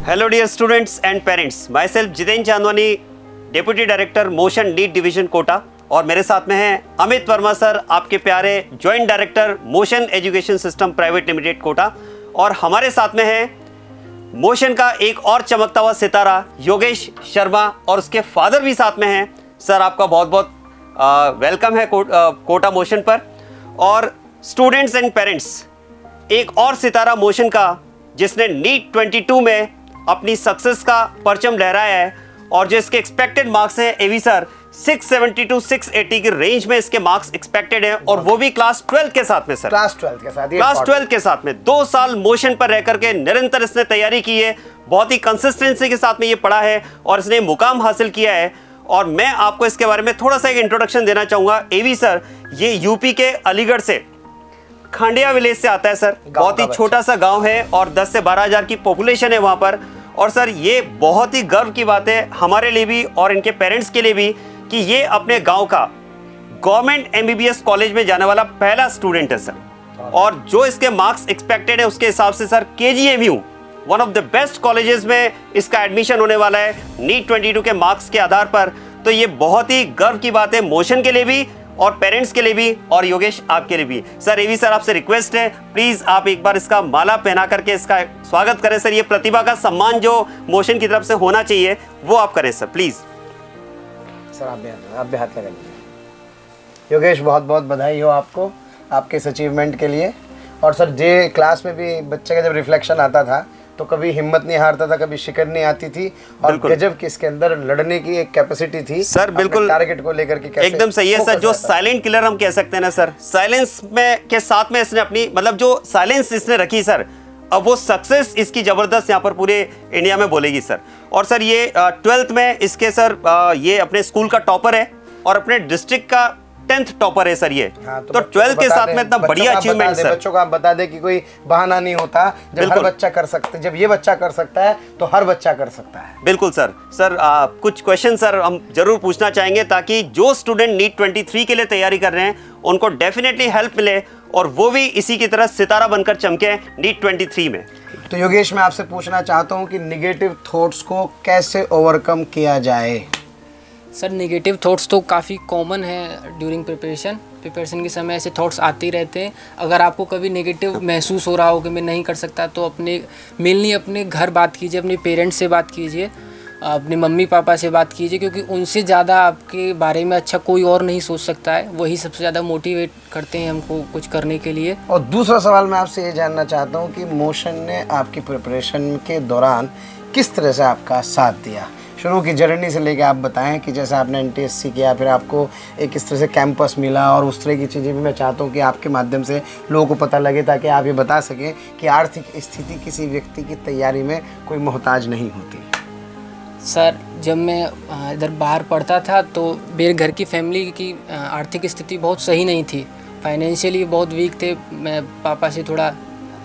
Hello dear students and parents, myself Jitendra Chandwani, deputy director Motion NEET division Kota, और मेरे साथ में हैं अमित वर्मा सर, आपके प्यारे joint director Motion Education System Private Limited Kota, और हमारे साथ में है मोशन का एक और चमकता हुआ सितारा योगेश शर्मा, और उसके फादर भी साथ में हैं। सर आपका बहुत बहुत वेलकम है कोटा मोशन पर। और स्टूडेंट्स एंड पेरेंट्स, एक और सितारा मोशन का जिसने नीट 22 में अपनी सक्सेस का परचम लहराया है, और जो इसके एक्सपेक्टेड मार्क्स हैं एवी सर 670 टू 680 की रेंज में इसके मार्क्स एक्सपेक्टेड हैं, और वो भी क्लास 12 के साथ में सर। क्लास 12 के साथ, क्लास 12 के साथ में 2 साल मोशन पर रह करके निरंतर इसने तैयारी की है, बहुत ही कंसिस्टेंसी के साथ में ये पढ़ा है और इसने मुकाम हासिल किया है। और मैं आपको इसके बारे में थोड़ा सा एक इंट्रोडक्शन देना चाहूंगा। एवी सर ये यूपी के अलीगढ़ से खंडिया विलेज से आता है सर, बहुत ही छोटा सा गांव है और 10 से 12 हज़ार की पॉपुलेशन है वहां पर। और सर ये बहुत ही गर्व की बात है हमारे लिए भी और इनके पेरेंट्स के लिए भी कि ये अपने गांव का गवर्नमेंट एमबीबीएस कॉलेज में जाने वाला पहला स्टूडेंट है सर। और जो इसके मार्क्स एक्सपेक्टेड है उसके हिसाब से sir KGMU one of the best colleges में इसका एडमिशन होने वाला है नीट 22 के मार्क्स के आधार पर। तो ये बहुत ही गर्व की बात है मोशन के लिए भी और पेरेंट्स के लिए भी, और योगेश आपके लिए भी। सर एवी सर आपसे रिक्वेस्ट है, प्लीज आप एक बार इसका माला पहना करके इसका स्वागत करें सर। ये प्रतिभा का सम्मान जो मोशन की तरफ से होना चाहिए वो आप करें सर, प्लीज। सर आप भी हाथ लगा लीजिए। योगेश बहुत बहुत बधाई हो आपको आपके इस अचीवमेंट के लिए। और सर जे क्लास में भी बच्चे का जब रिफ्लेक्शन आता था तो कभी हिम्मत नहीं हारता था, कभी शिकन नहीं आती थी, और गजब की इसके अंदर लड़ने की एक कैपेसिटी थी सर। बिल्कुल टारगेट को लेकर के कैसे एकदम सही है सर, जो साइलेंट किलर हम कह सकते हैं ना सर, साइलेंस में के साथ में इसने अपनी मतलब जो साइलेंस इसने रखी सर, अब वो सक्सेस इसकी जबरदस्त यहाँ पर पूरे इंडिया में बोलेगी सर। और सर ये 12th में इसके सर ये अपने स्कूल का टॉपर है और अपने डिस्ट्रिक्ट का 10th टॉपर है सर ये। हाँ, तो 12 के साथ में इतना बढ़िया अचीवमेंट सर। बच्चों को आप बता दें कि कोई बहाना नहीं होता, जब हर बच्चा कर सकते, जब ये बच्चा कर सकता है तो हर बच्चा कर सकता है। बिल्कुल सर। सर कुछ क्वेश्चन सर हम जरूर पूछना चाहेंगे ताकि जो स्टूडेंट नीट 23 के लिए तैयारी कर रहे हैं उनको डेफिनेटली हेल्प मिले और वो भी इसी की तरह सितारा बनकर चमके नीट 23 में। तो योगेश मैं आपसे पूछना चाहता हूँ कि निगेटिव थॉट्स को कैसे ओवरकम किया जाए। सर नेगेटिव थॉट्स तो काफ़ी कॉमन है ड्यूरिंग प्रिपरेशन के समय ऐसे थॉट्स आते ही रहते हैं। अगर आपको कभी नेगेटिव महसूस हो रहा हो कि मैं नहीं कर सकता तो मेनली अपने घर बात कीजिए, अपने पेरेंट्स से बात कीजिए, अपने मम्मी पापा से बात कीजिए, क्योंकि उनसे ज़्यादा आपके बारे में अच्छा कोई और नहीं सोच सकता है। वही सबसे ज़्यादा मोटिवेट करते हैं हमको कुछ करने के लिए। और दूसरा सवाल मैं आपसे ये जानना चाहता हूँ कि मोशन ने आपकी प्रिपरेशन के दौरान किस तरह से आपका साथ दिया। शुरू की जर्नी से लेके आप बताएं कि जैसे आपने एनटीएससी किया, फिर आपको एक इस तरह से कैंपस मिला, और उस तरह की चीज़ें भी मैं चाहता हूँ कि आपके माध्यम से लोगों को पता लगे, ताकि आप ये बता सकें कि आर्थिक स्थिति किसी व्यक्ति की तैयारी में कोई मोहताज नहीं होती। सर जब मैं इधर बाहर पढ़ता था तो मेरे घर की फैमिली की आर्थिक स्थिति बहुत सही नहीं थी, फाइनेंशियली बहुत वीक थे। मैं पापा से थोड़ा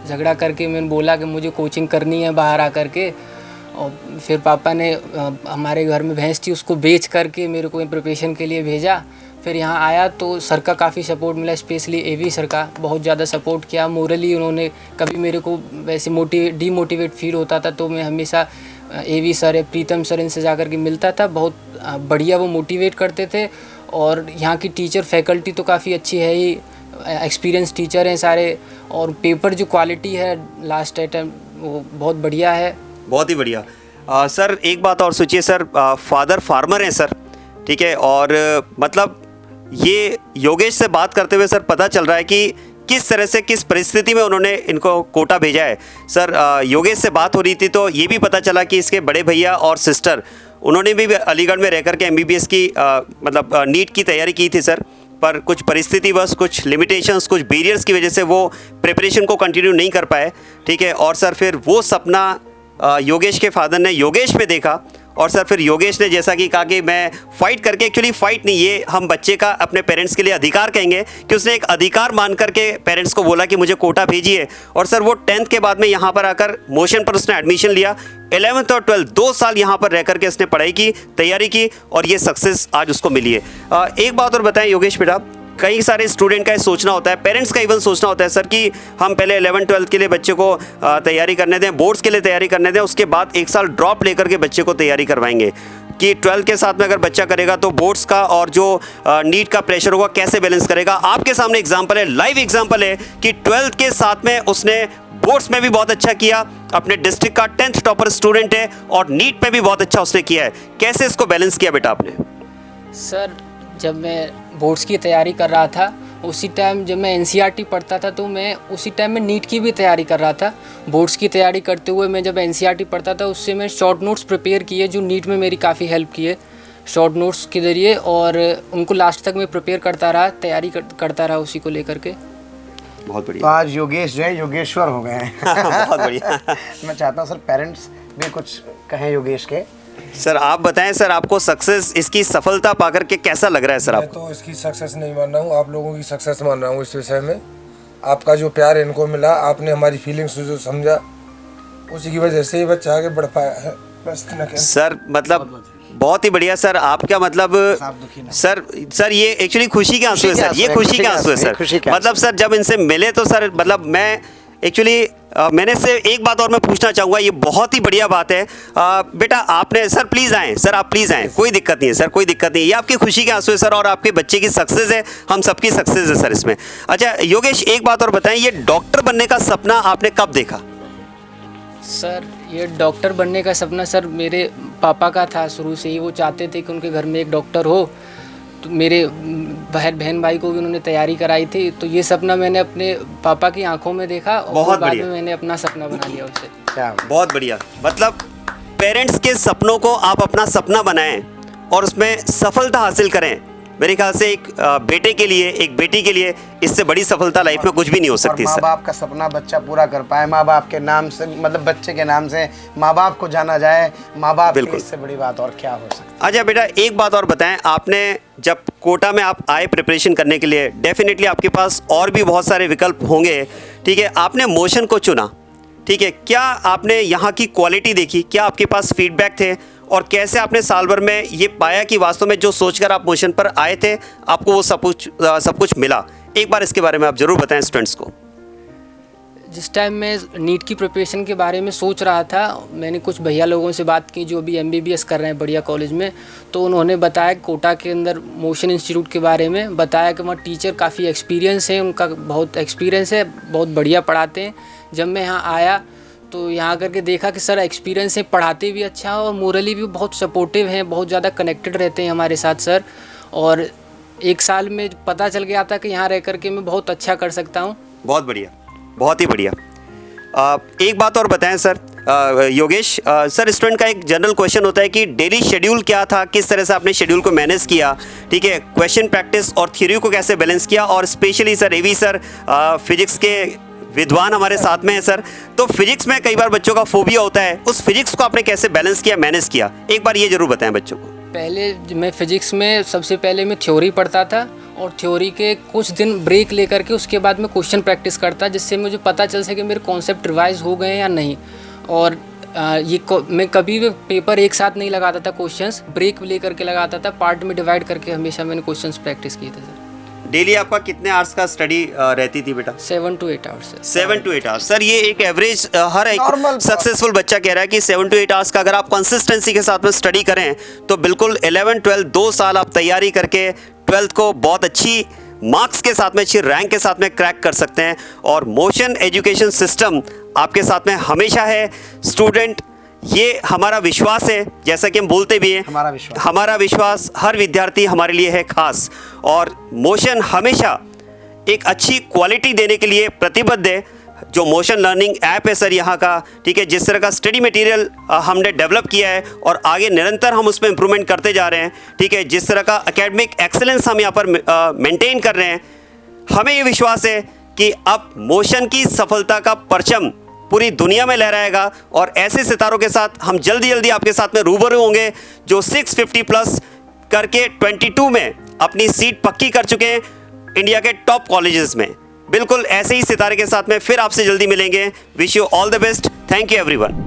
झगड़ा करके मैंने बोला कि मुझे कोचिंग करनी है बाहर आकर के, और फिर पापा ने हमारे घर में भैंस थी उसको बेच करके मेरे को प्रिपरेशन के लिए भेजा। फिर यहाँ आया तो सर का काफ़ी सपोर्ट मिला, स्पेशली एवी सर का बहुत ज़्यादा सपोर्ट किया। मोरली उन्होंने कभी मेरे को वैसे डीमोटिवेट फील होता था तो मैं हमेशा एवी सर या प्रीतम सर इनसे जा कर के मिलता था, बहुत बढ़िया वो मोटिवेट करते थे। और यहाँ की टीचर फैकल्टी तो काफ़ी अच्छी है ही, एक्सपीरियंस टीचर हैं सारे, और पेपर जो क्वालिटी है लास्ट अटेम्प्ट वो बहुत बढ़िया है। बहुत ही बढ़िया। सर एक बात और सोचिए सर, फादर फार्मर हैं सर, ठीक है, और मतलब ये योगेश से बात करते हुए सर पता चल रहा है कि किस तरह से किस परिस्थिति में उन्होंने इनको कोटा भेजा है। सर योगेश से बात हो रही थी तो ये भी पता चला कि इसके बड़े भैया और सिस्टर उन्होंने भी अलीगढ़ में रह कर के एमबीबीएस की मतलब नीट की तैयारी की थी सर, पर कुछ परिस्थितिवश, कुछ लिमिटेशंस, कुछ बैरियर्स की वजह से वो प्रिपरेशन को कंटिन्यू नहीं कर पाए, ठीक है। और सर फिर वो सपना योगेश के फादर ने योगेश पे देखा, और सर फिर योगेश ने जैसा कि कहा कि मैं फ़ाइट करके, एक्चुअली फ़ाइट नहीं, ये हम बच्चे का अपने पेरेंट्स के लिए अधिकार कहेंगे कि उसने एक अधिकार मान करके पेरेंट्स को बोला कि मुझे कोटा भेजिए। और सर वो 10th के बाद में यहाँ पर आकर मोशन पर उसने एडमिशन लिया। 11th और 12th 2 साल यहाँ पर रह करके उसने पढ़ाई की, तैयारी की, और ये सक्सेस आज उसको मिली है। एक बात और बताएं योगेश बेटा, कई सारे स्टूडेंट का ये सोचना होता है, पेरेंट्स का इवन सोचना होता है सर कि हम पहले 11-12 के लिए बच्चे को तैयारी करने दें, बोर्ड्स के लिए तैयारी करने दें, उसके बाद 1 साल ड्रॉप लेकर के बच्चे को तैयारी करवाएंगे कि 12 के साथ में अगर बच्चा करेगा तो बोर्ड्स का और जो नीट का प्रेशर होगा कैसे बैलेंस करेगा। आपके सामने एग्जाम्पल है, लाइव एग्जाम्पल है कि 12 के साथ में उसने बोर्ड्स में भी बहुत अच्छा किया, अपने डिस्ट्रिक्ट का 10th टॉपर स्टूडेंट है और नीट में भी बहुत अच्छा उसने किया है। कैसे इसको बैलेंस किया बेटा आपने? सर जब मैं बोर्ड्स की तैयारी कर रहा था उसी टाइम जब मैं एनसीईआरटी पढ़ता था तो मैं उसी टाइम में नीट की भी तैयारी कर रहा था। बोर्ड्स की तैयारी करते हुए मैं जब एनसीईआरटी पढ़ता था उससे मैं शॉर्ट नोट्स प्रिपेयर किए जो नीट में मेरी काफ़ी हेल्प किए शॉर्ट नोट्स के ज़रिए, और उनको लास्ट तक मैं प्रिपेयर करता रहा, तैयारी करता रहा उसी को लेकर के। बहुत तो बढ़िया। आज योगेश जो है योगेश्वर हो गए हैं। बहुत बढ़िया। मैं चाहता हूँ सर पेरेंट्स भी कुछ कहें योगेश के। सर आप बताएं सर, आपको सक्सेस, इसकी सफलता पाकर के कैसा लग रहा है सर मैं आपको? तो इसकी सक्सेस नहीं मान रहा हूँ, आप लोगों की सक्सेस मान रहा हूँ इस विषय में। आपका जो प्यार इनको मिला, आपने हमारी फीलिंग्स जो समझा, उसी की वजह से ये बच्चा आगे बढ़ पाया है। बस इतना कहना। सर मतलब बहुत ही बढ़िया सर, आपका मतलब सर ये एक्चुअली खुशी के आंसू है सर, ये खुशी के आंसू है सर। मतलब सर जब इनसे मिले तो सर मतलब मैं एक्चुअली मैंने से एक बात और मैं पूछना चाहूँगा, ये बहुत ही बढ़िया बात है। बेटा आपने सर प्लीज़ आएँ सर, आप प्लीज़ आएँ, कोई दिक्कत नहीं है सर, कोई दिक्कत नहीं है। ये आपकी खुशी के आंसू है सर और आपके बच्चे की सक्सेस है, हम सबकी सक्सेस है सर इसमें। अच्छा योगेश एक बात और बताएं, ये डॉक्टर बनने का सपना आपने कब देखा? सर ये डॉक्टर बनने का सपना सर मेरे पापा का था शुरू से ही। वो चाहते थे कि उनके घर में एक डॉक्टर हो, तो मेरे बहन भाई को भी उन्होंने तैयारी कराई थी। तो ये सपना मैंने अपने पापा की आंखों में देखा और बहुत बाद बढ़िया। में मैंने अपना सपना बना लिया उससे। बहुत बढ़िया। मतलब पेरेंट्स के सपनों को आप अपना सपना बनाएं और उसमें सफलता हासिल करें। मेरे ख्याल से एक बेटे के लिए, एक बेटी के लिए इससे बड़ी सफलता लाइफ में कुछ भी नहीं हो सकती माँ सर। बाप का सपना बच्चा पूरा कर पाए, माँ बाप के नाम से मतलब बच्चे के नाम से माँ बाप को जाना जाए, माँ बाप की बिल्कुल। इससे बड़ी बात और क्या हो सकती। अच्छा बेटा एक बात और बताएं, आपने जब कोटा में आप आए प्रिपरेशन करने के लिए, डेफिनेटली आपके पास और भी बहुत सारे विकल्प होंगे, ठीक है, आपने मोशन को चुना, ठीक है, क्या आपने यहाँ की क्वालिटी देखी, क्या आपके पास फीडबैक थे और कैसे आपने साल भर में ये पाया कि वास्तव में जो सोचकर आप मोशन पर आए थे आपको वो सब कुछ मिला? एक बार इसके बारे में आप ज़रूर बताएं स्टूडेंट्स को। जिस टाइम मैं नीट की प्रिपरेशन के बारे में सोच रहा था, मैंने कुछ भैया लोगों से बात की जो भी MBBS कर रहे हैं बढ़िया कॉलेज में। तो उन्होंने बताया कोटा के अंदर मोशन इंस्टीट्यूट के बारे में, बताया कि वहाँ टीचर काफ़ी एक्सपीरियंस है, उनका बहुत एक्सपीरियंस है, बहुत बढ़िया पढ़ाते हैं। जब मैं यहाँ आया तो यहाँ करके देखा कि सर एक्सपीरियंस है, पढ़ाते भी अच्छा है और मोरली भी बहुत सपोर्टिव हैं, बहुत ज़्यादा कनेक्टेड रहते हैं हमारे साथ सर। और 1 साल में पता चल गया था कि यहाँ रह करके मैं बहुत अच्छा कर सकता हूँ। बहुत बढ़िया, बहुत ही बढ़िया। एक बात और बताएं सर, योगेश सर, स्टूडेंट का एक जनरल क्वेश्चन होता है कि डेली शेड्यूल क्या था, किस तरह से आपने शेड्यूल को मैनेज किया, ठीक है, क्वेश्चन प्रैक्टिस और थ्योरी को कैसे बैलेंस किया, और स्पेशली सर एवी सर फिजिक्स के विद्वान हमारे साथ में है सर, तो फिजिक्स में कई बार बच्चों का फोबिया होता है, उस फिजिक्स को आपने कैसे बैलेंस किया, मैनेज किया, एक बार ये जरूर बताएं बच्चों को। पहले मैं फिजिक्स में सबसे पहले मैं थ्योरी पढ़ता था और थ्योरी के कुछ दिन ब्रेक लेकर के उसके बाद मैं क्वेश्चन प्रैक्टिस करता, जिससे मुझे पता चल सके मेरे कॉन्सेप्ट रिवाइज हो गए या नहीं। और मैं कभी भी पेपर एक साथ नहीं लगाता था, क्वेश्चंस ब्रेक लेकर के लगाता था, पार्ट में डिवाइड करके हमेशा मैंने क्वेश्चंस प्रैक्टिस किए थे सर। डेली आपका कितने आवर्स का स्टडी रहती थी बेटा? 7 to 8 hours. 7 to 8 hours sir, ये एक एवरेज हर एक Normal सक्सेसफुल बच्चा कह रहा है कि 7 to 8 आवर्स का अगर आप कंसिस्टेंसी के साथ में स्टडी करें तो बिल्कुल 11, 12 2 साल आप तैयारी करके 12th को बहुत अच्छी मार्क्स के साथ में, अच्छी रैंक के साथ में क्रैक कर सकते हैं। और मोशन एजुकेशन सिस्टम आपके साथ में हमेशा है स्टूडेंट, ये हमारा विश्वास है, जैसा कि हम बोलते भी हैं, हमारा विश्वास हर विद्यार्थी हमारे लिए है खास। और मोशन हमेशा एक अच्छी क्वालिटी देने के लिए प्रतिबद्ध है। जो मोशन लर्निंग ऐप है सर यहाँ का, ठीक है, जिस तरह का स्टडी मटेरियल हमने डेवलप किया है और आगे निरंतर हम उसमें इम्प्रूवमेंट करते जा रहे हैं, ठीक है, जिस तरह का एकेडमिक एक्सेलेंस हम यहाँ पर मेंटेन कर रहे हैं, हमें ये विश्वास है कि अब मोशन की सफलता का परचम पूरी दुनिया में लहराएगा और ऐसे सितारों के साथ हम जल्दी आपके साथ में रूबरू होंगे जो 650 प्लस करके 22 में अपनी सीट पक्की कर चुके हैं इंडिया के टॉप कॉलेजेस में। बिल्कुल ऐसे ही सितारे के साथ में फिर आपसे जल्दी मिलेंगे। Wish you all the best. Thank you everyone.